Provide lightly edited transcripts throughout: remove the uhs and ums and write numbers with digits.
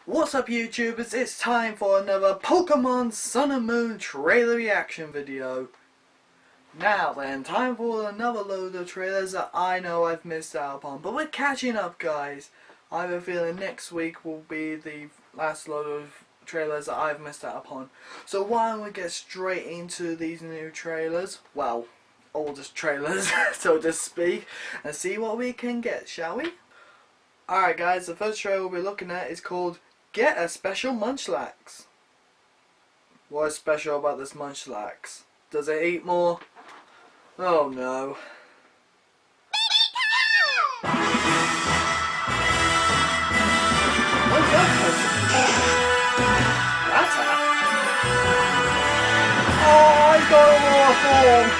What's up YouTubers, it's time for another Pokemon Sun and Moon trailer reaction video. Now then, time for another load of trailers that I know I've missed out upon, but we're catching up guys. I have a feeling next week will be the last load of trailers that I've missed out upon. So why don't we get straight into these new trailers, well, oldest trailers so to speak, and see what we can get, shall we? Alright guys, the first trailer we'll be looking at is called Get a Special Munchlax. What is special about this Munchlax? Does it eat more? Oh no. What's that person? Rata? Oh, he's got a raw form.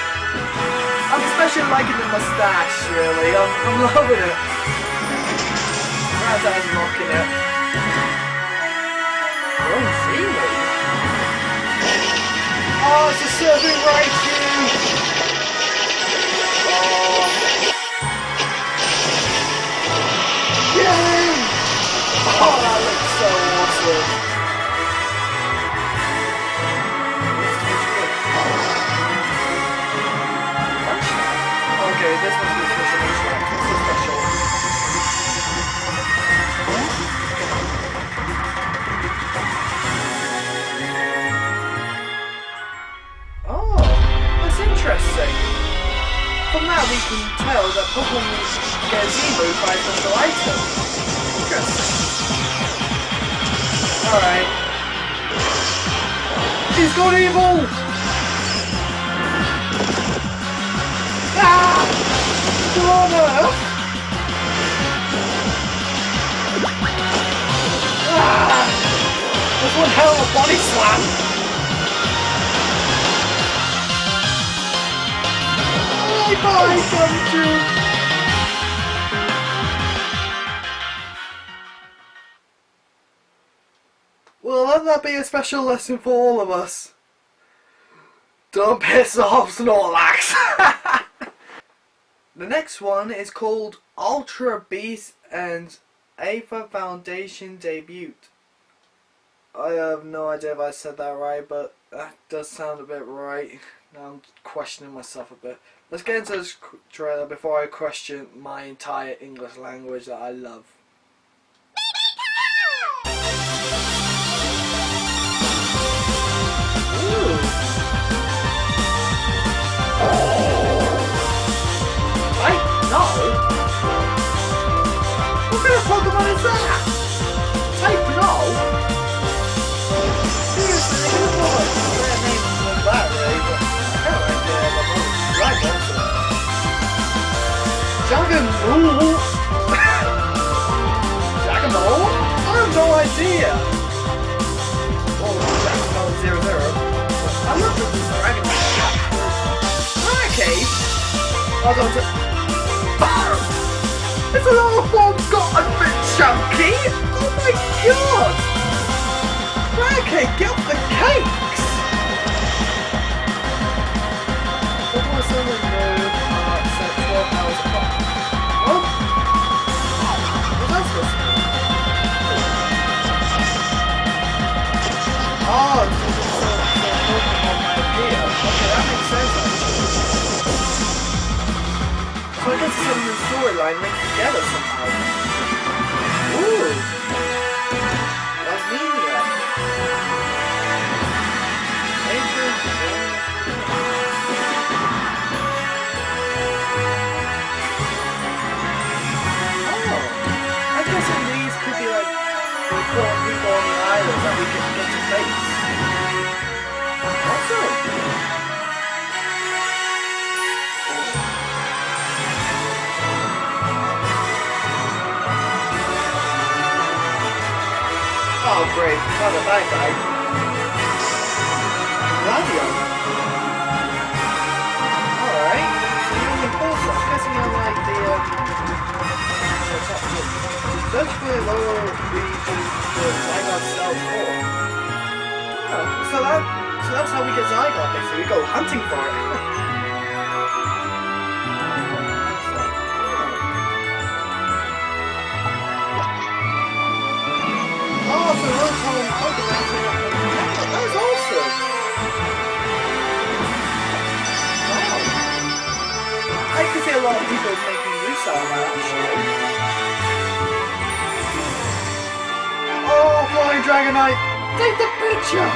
I'm especially liking the moustache, really. I'm loving it. Rata's rocking it. Oh, seaweed. Oh, it's a surfing Raichu. Oh. Yay! Oh, that looks so awesome. Okay, this must be a special Munchlax. What's so special? Oh, that's interesting. From that we can tell that Pokémon get a Z-move by a special item. Interesting. Alright. He's got evil! Ah! Still on Earth? Ah! That's one hell of a body slam! Bye, Pikachu! Well, let that be a special lesson for all of us. Don't piss off Snorlax! The next one is called Ultra Beast and Aether Foundation Debut. I have no idea if I said that right, but that does sound a bit right. Now I'm questioning myself a bit. Let's get into this trailer before I question my entire English language that I love. Ooh. Wait, no! What kind of Pokemon is that? Type no? Seriously, they could have got a rare name like that, really, but I kind of like right also. Jangmo-o? Jangmo-o? I have no idea. Oh, Jangmo-0. I love this Dragon Cave. Oh, don't it's another form's got a bit chunky. Oh my god. Dragon Cave, get off the cakes. What was on the moon set 12 hours apart? What? What's that supposed to mean? Oh, it's Pokemon idea. Okay, that makes sense actually. So I guess some of the storyline linked together somehow. Ooh! That's Mania. People on the island that we can get to face. Awesome! Oh great, not a bad guy. Radio. Alright, so you're only force. I'm guessing you're like the search for the lower region for Zygarde Cell 4. Oh, so that's how we get Zygarde basically. We go hunting for it. lot of people making use of that actually. Oh, Flying Dragonite! Take the picture!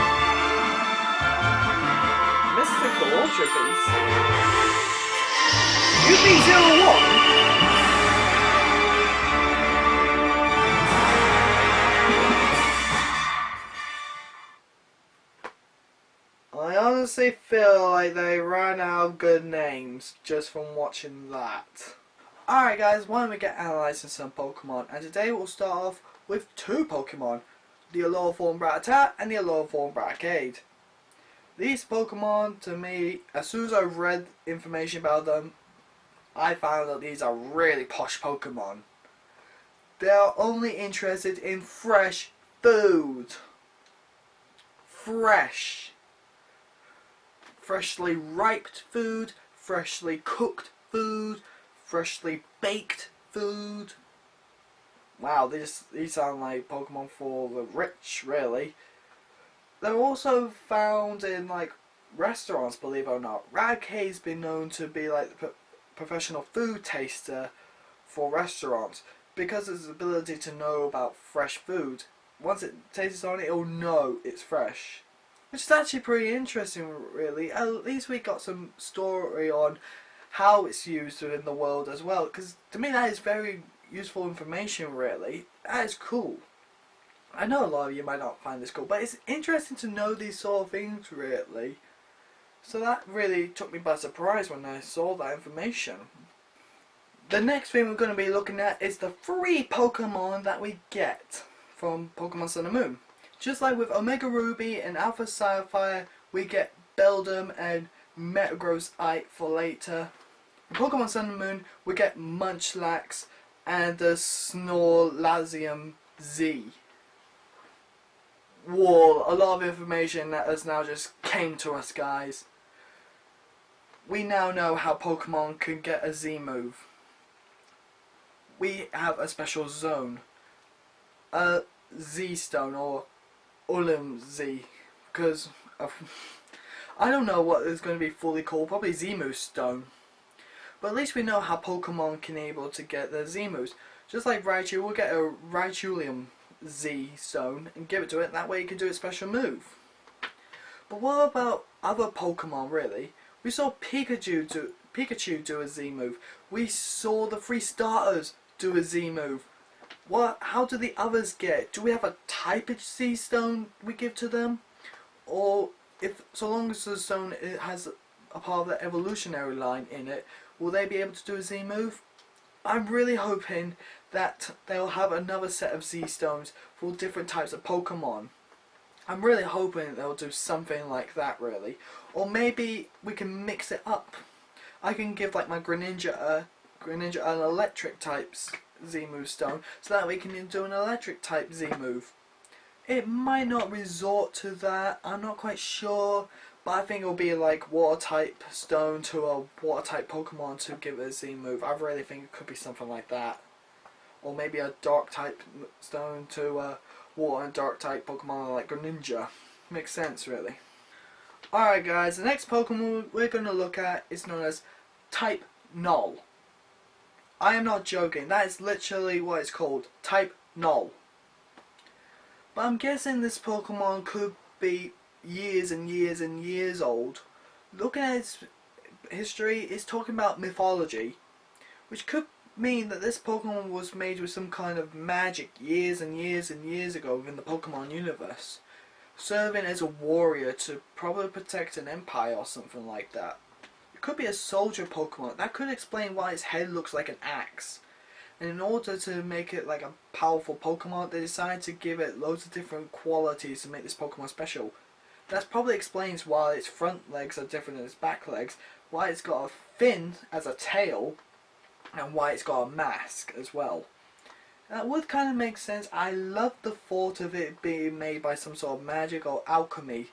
Mystical Ultra Beast. UB01? I honestly feel like they ran out of good names just from watching that. Alright guys, why don't we get analysing some Pokemon, and today we'll start off with two Pokemon, the Alolan Rattata and the Alolan Bracade. These Pokemon, to me, as soon as I read information about them, I found that these are really posh Pokemon. They are only interested in fresh food. Freshly riped food, freshly cooked food, freshly baked food. Wow, these sound like Pokemon for the rich, really. They're also found in like restaurants, believe it or not. Raticate's been known to be like the professional food taster for restaurants because of its ability to know about fresh food. Once it tastes on it, it'll know it's fresh. Which is actually pretty interesting, really. At least we got some story on how it's used within the world as well. Because to me, that is very useful information, really. That is cool. I know a lot of you might not find this cool, but it's interesting to know these sort of things, really. So that really took me by surprise when I saw that information. The next thing we're going to be looking at is the free Pokemon that we get from Pokemon Sun and Moon. Just like with Omega Ruby and Alpha Sapphire, we get Beldum and Metagrossite for later. In Pokemon Sun and Moon, we get Munchlax and the Snorlaxium Z. Whoa, a lot of information that has now just came to us, guys. We now know how Pokemon can get a Z move. We have a special zone. A Z Stone or Ulim Z, because I don't know what it's going to be fully called, probably Z-Moose Stone. But at least we know how Pokemon can able to get their Z-Moves. Just like Raichu, we'll get a Raichulium Z Stone and give it to it, that way it can do its special move. But what about other Pokemon, really? We saw Pikachu do a Z move. We saw the 3 starters do a Z move. How do the others get? Do we have a type of Z Stone we give to them? Or if so long as the stone it has a part of the evolutionary line in it, will they be able to do a Z move? I'm really hoping that they'll have another set of Z Stones for different types of Pokemon. I'm really hoping they'll do something like that, really. Or maybe we can mix it up. I can give like my Greninja an electric types Z move stone, so that we can do an electric type Z move. It might not resort to that, I'm not quite sure, but I think it'll be like water type stone to a water type Pokemon to give it a Z move. I really think it could be something like that. Or maybe a dark type stone to a water and dark type Pokemon like Greninja. Makes sense, really. Alright guys, the next Pokemon we're going to look at is known as Type Null. I am not joking, that is literally what it's called, Type Null. But I'm guessing this Pokemon could be years and years and years old. Looking at its history, it's talking about mythology, which could mean that this Pokemon was made with some kind of magic years and years and years ago within the Pokemon universe, serving as a warrior to probably protect an empire or something like that. It could be a soldier Pokemon. That could explain why its head looks like an axe. And in order to make it like a powerful Pokemon, they decided to give it loads of different qualities to make this Pokemon special. That probably explains why its front legs are different than its back legs, why it's got a fin as a tail, and why it's got a mask as well. That would kind of make sense. I love the thought of it being made by some sort of magic or alchemy.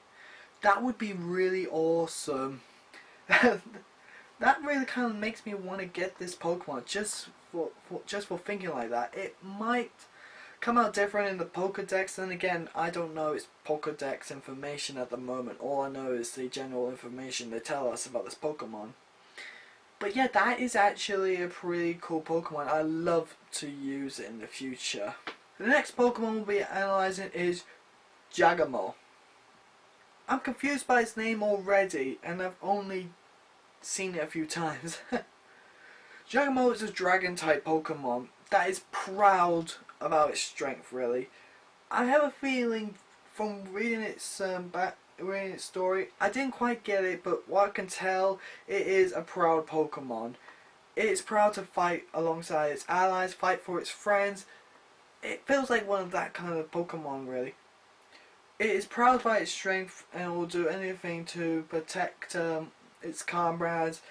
That would be really awesome. That really kind of makes me want to get this Pokemon just for thinking like that. It might come out different in the Pokedex, then again, I don't know its Pokedex information at the moment. All I know is the general information they tell us about this Pokemon. But But yeah, that is actually a pretty cool Pokemon. I love to use it in the future. The next Pokemon we'll be analysing is jangmo-o. I'm confused by its name already, and I've only seen it a few times. Jangmo-o is a dragon type Pokemon that is proud about its strength, really. I have a feeling from reading its story, I didn't quite get it, but what I can tell, it is a proud Pokemon. It is proud to fight alongside its allies, fight for its friends. It feels like one of that kind of Pokemon, really. It is proud by its strength and will do anything to protect its comrades.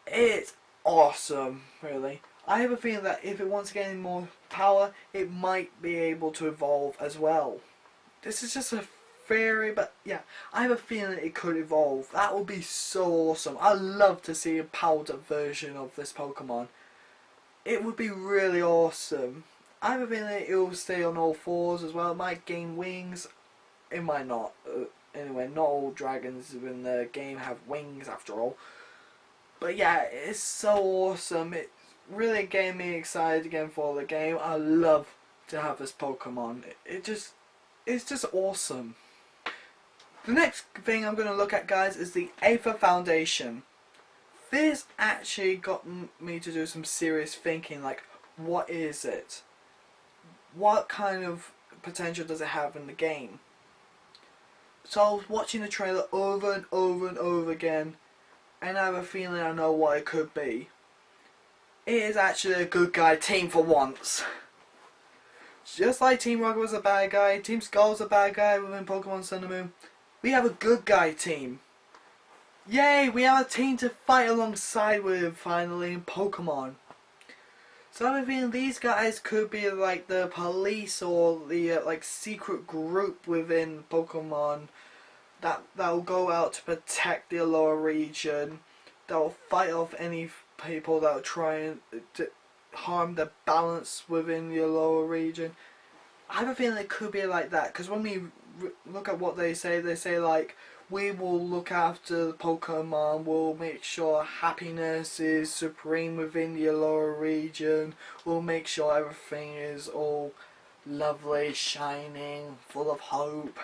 It's awesome, really. I have a feeling that if it wants to gain more power, it might be able to evolve as well. This is just a theory, but yeah, I have a feeling it could evolve. That would be so awesome. I'd love to see a powered up version of this Pokemon. It would be really awesome. I have a feeling it will stay on all fours as well. It might gain wings. It might not. Anyway, not all dragons in the game have wings after all. But yeah, it's so awesome. It's really getting me excited again for the game. I love to have this Pokemon. It's just awesome. The next thing I'm going to look at, guys, is the Aether Foundation. This actually got me to do some serious thinking, like, what is it? What kind of potential does it have in the game? So I was watching the trailer over and over and over again, and I have a feeling I know what it could be. It is actually a good guy team for once. Just like Team Rocket was a bad guy, Team Skull's a bad guy within Pokemon Sun and Moon, we have a good guy team. Yay, we have a team to fight alongside with finally in Pokemon. So I'm feeling these guys could be like the police or the like secret group within Pokemon that will go out to protect the Alola region, that will fight off any people that will try and harm the balance within the Alola region. I have a feeling it could be like that, because when we look at what they say like, we will look after the Pokemon, we'll make sure happiness is supreme within the Alola region, we'll make sure everything is all lovely, shining, full of hope.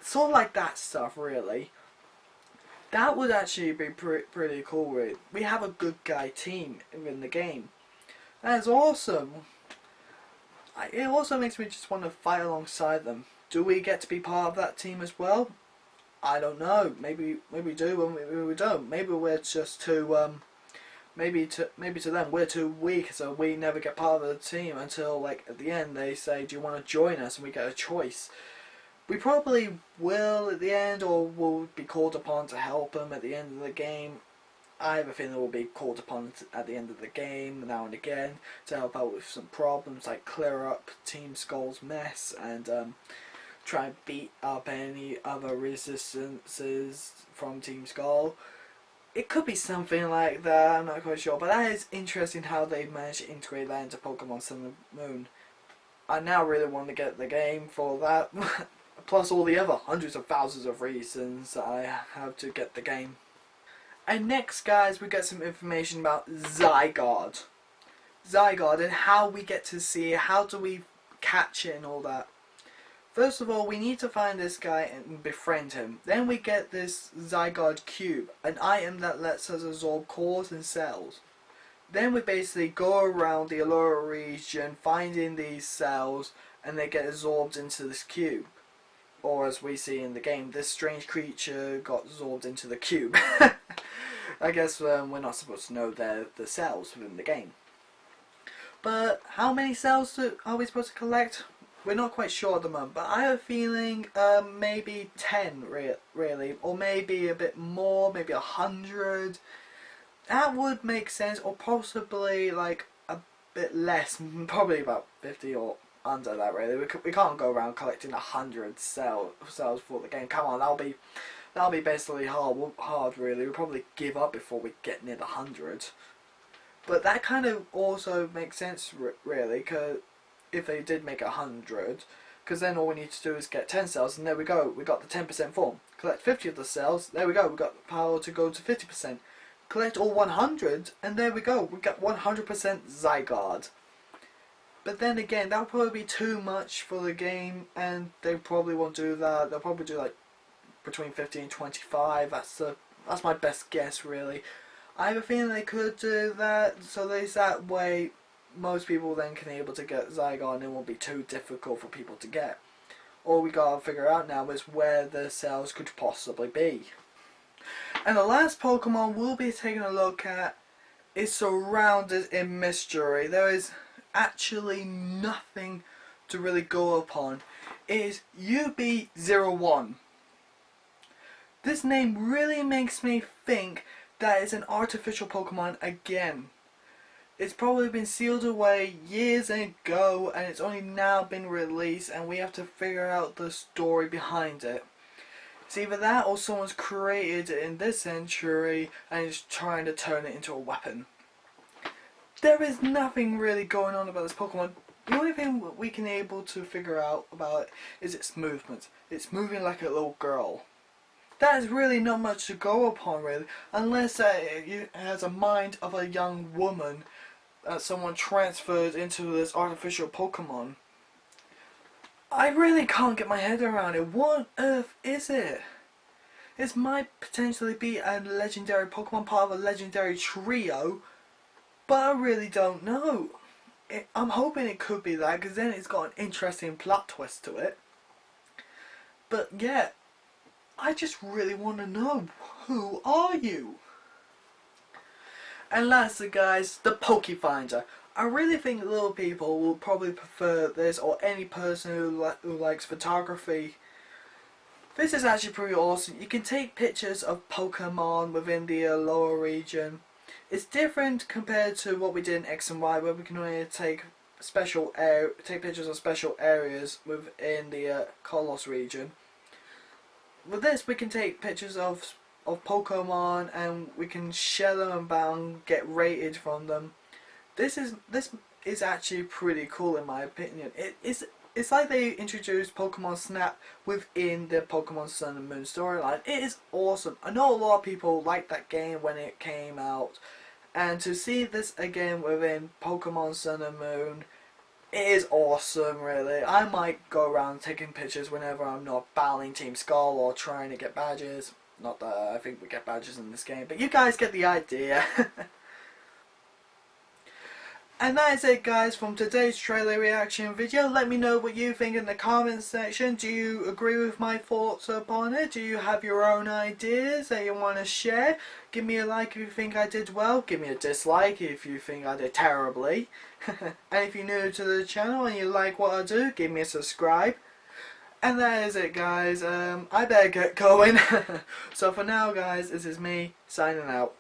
Sort of like that stuff, really. That would actually be pretty cool. We have a good guy team in the game. That is awesome. It also makes me just want to fight alongside them. Do we get to be part of that team as well? I don't know. Maybe we do, and maybe we don't. Maybe we're just too. Maybe to them we're too weak, so we never get part of the team until like at the end they say, "Do you want to join us?" and we get a choice. We probably will at the end, or will be called upon to help them at the end of the game. I have a feeling we'll be called upon at the end of the game now and again to help out with some problems, like clear up Team Skull's mess and try and beat up any other resistances from Team Skull. It could be something like that, I'm not quite sure, but that is interesting how they've managed to integrate that into Pokemon Sun and Moon. I now really want to get the game for that, plus all the other hundreds of thousands of reasons I have to get the game. And next, guys, we get some information about Zygarde. Zygarde and how we get to see it, how do we catch it and all that. First of all, we need to find this guy and befriend him. Then we get this Zygarde Cube, an item that lets us absorb cores and cells. Then we basically go around the Alola region finding these cells, and they get absorbed into this cube. Or as we see in the game, this strange creature got absorbed into the cube. I guess we're not supposed to know they're the cells within the game. But how many cells are we supposed to collect? We're not quite sure at the moment, but I have a feeling maybe 10 really, or maybe a bit more, maybe 100. That would make sense, or possibly like a bit less, probably about 50 or under that really. We can't go around collecting 100 cells for the game. Come on, that'll be basically hard really. We'll probably give up before we get near the 100. But that kind of also makes sense really, because if they did make 100, because then all we need to do is get 10 cells, and there we go, we got the 10% form. Collect 50 of the cells, there we go, we got the power to go to 50%. collect all 100, and there we go. We got 100% Zygarde. But then again, that would probably be too much for the game, and they probably won't do that. They'll probably do like between 50 and 25. That's my best guess, really. I have a feeling they could do that, so there's that way most people then can able to get Zygarde, and it won't be too difficult for people to get. All we gotta figure out now is where the sales could possibly be. And the last Pokemon we'll be taking a look at is surrounded in mystery. There is actually nothing to really go upon. It is UB01. This name really makes me think that it's an artificial Pokemon again. It's probably been sealed away years ago, and it's only now been released, and we have to figure out the story behind it. It's either that or someone's created it in this century and is trying to turn it into a weapon. There is nothing really going on about this Pokemon. The only thing we can able to figure out about it is its movement. It's moving like a little girl. That is really not much to go upon, really, unless it has a mind of a young woman that someone transferred into this artificial Pokemon. I really can't get my head around it. What on earth is it? This might potentially be a legendary Pokemon, part of a legendary trio, but I really don't know. I'm hoping it could be that, because then it's got an interesting plot twist to it. But yeah, I just really want to know, who are you? And lastly guys, the Pokefinder. I really think little people will probably prefer this, or any person who likes photography. This is actually pretty awesome. You can take pictures of Pokemon within the lower region. It's different compared to what we did in X and Y, where we can only take pictures of special areas within the Kalos region. With this, we can take pictures of Pokemon, and we can share them and get rated from them. This is actually pretty cool in my opinion. It's like they introduced Pokemon Snap within the Pokemon Sun and Moon storyline. It is awesome. I know a lot of people liked that game when it came out, and to see this again within Pokemon Sun and Moon, it is awesome, really. I might go around taking pictures whenever I'm not battling Team Skull or trying to get badges. Not that I think we get badges in this game, but you guys get the idea. And that is it guys from today's trailer reaction video. Let me know what you think in the comments section. Do you agree with my thoughts upon it? Do you have your own ideas that you want to share? Give me a like if you think I did well. Give me a dislike if you think I did terribly. And if you're new to the channel and you like what I do, give me a subscribe. And that is it guys. I better get going. So for now guys, this is me signing out.